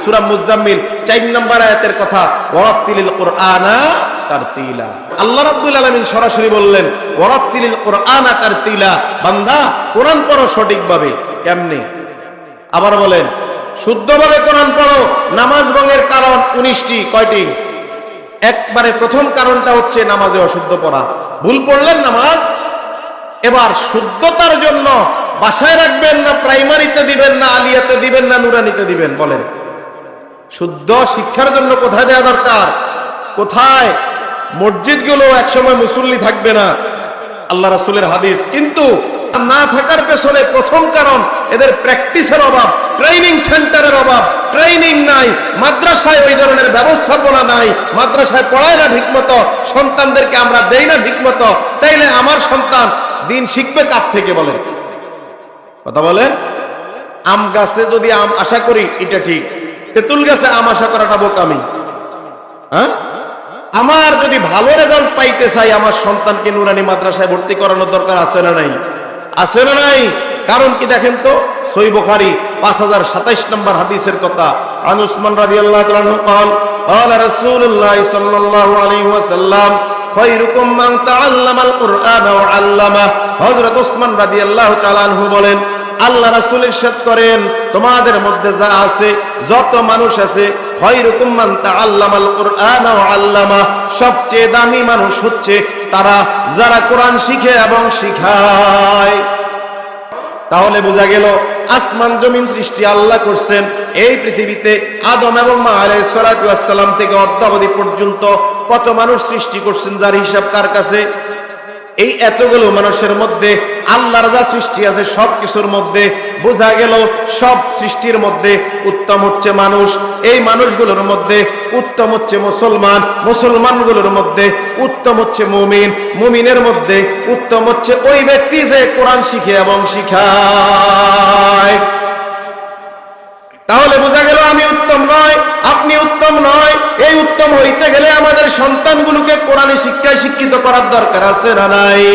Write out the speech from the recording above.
সূরা মুজাম্মিল 4 নম্বর আয়াতের কথা, ওয়ারাত্তিলিল কুরআনা তারতিলা। আল্লাহ রাব্বুল আলামিন সরাসরি বললেন ওয়ারাত্তিলিল কুরআনা তারতিলা, বান্দা কোরআন পড়ো সঠিকভাবে। কেমনে? আবার বলেন শুদ্ধভাবে কোরআন পড়ো। নামাজ ভঙ্গের কারণ 19টি। কয়টি? একবারে প্রথম কারণটা হচ্ছে নামাজে অশুদ্ধ পড়া। ভুল পড়লেন নামাজ, এবার শুদ্ধতার জন্য বাসায় রাখবেন না প্রাইমারিতে দিবেন না আলিয়াতে দিবেন না নুরানিতে দিবেন? বলেন। শুদ্ধ শিক্ষার জন্য কোথায় দেওয়া দরকার? কোথায়? মসজিদগুলো একসময় মুসল্লি থাকবে না, আল্লাহ রাসূলের হাদিস। কিন্তু না থাকার পেছনে প্রথম কারণ এদের প্র্যাকটিসের অভাব, ট্রেনিং সেন্টারের অভাব। ট্রেনিং নাই, মাদ্রাসায় ওই ধরনের ব্যবস্থাপনা নাই, মাদ্রাসায় পড়ায় না ঠিকমতো, সন্তানদেরকে আমরা দেই না ঠিকমতো। তাইলে আমার সন্তান দিন শিখবে কার থেকে? বলেন, কথা বলেন। আম গাছে যদি আম আশা করি এটা ঠিক, তেঁতুল গাছে আম আশা করাটা বোকামি। হ্যাঁ, আমার যদি ভালো রেজাল্ট পাইতে চাই আমার সন্তানকে নুরানি মাদ্রাসায় ভর্তি করানোর দরকার আছে না নাই? আছে না নাই? কারণ কি দেখেন তো, সহিহ বুখারী 5027 নম্বর হাদিসের কথা। আন উসমান রাদিয়াল্লাহু তাআলা আনহু قال قال رسول الله صلى الله عليه وسلم خيركم من تعلم القرآن وعلمه। হযরত উসমান রাদিয়াল্লাহু তাআলা আনহু বলেন, আল্লাহ রাসূল ইরশাদ করেন, তোমাদের মধ্যে যা আছে, যত মানুষ আছে, খায়রুকুম মান তাআল্লামাল কুরআন ওয়া আল্লামা, সবচেয়ে দামি মানুষ হচ্ছে তারা যারা কোরআন শিখে এবং শিখায়। তাহলে বোঝা গেল আসমান জমিন সৃষ্টি আল্লাহ করছেন। এই পৃথিবীতে আদম এবং মা আলাইহিস সালাতু ওয়াস সালাম থেকে অদ্যাবধি পর্যন্ত কত মানুষ সৃষ্টি করছেন, যার হিসাব কার কাছে? এই এতগুলো মানুষের মধ্যে আল্লাহর যা সৃষ্টি আছে সব কিছুর মধ্যে বোঝা গেল সব সৃষ্টির মধ্যে উত্তম হচ্ছে মানুষ। এই মানুষগুলোর মধ্যে উত্তম হচ্ছে মুসলমান, মুসলমানগুলোর মধ্যে উত্তম হচ্ছে মুমিন, মুমিনের মধ্যে উত্তম হচ্ছে ওই ব্যক্তি যে কোরআন শিখে এবং শিখায়। তাহলে বোঝা গেল আমি উত্তম নয়, আপনি উত্তম নয়। এই উত্তম হইতে গেলে আমাদের সন্তানগুলোকে কোরআনে শিক্ষায় শিক্ষিত করার দরকার আছে না নাই?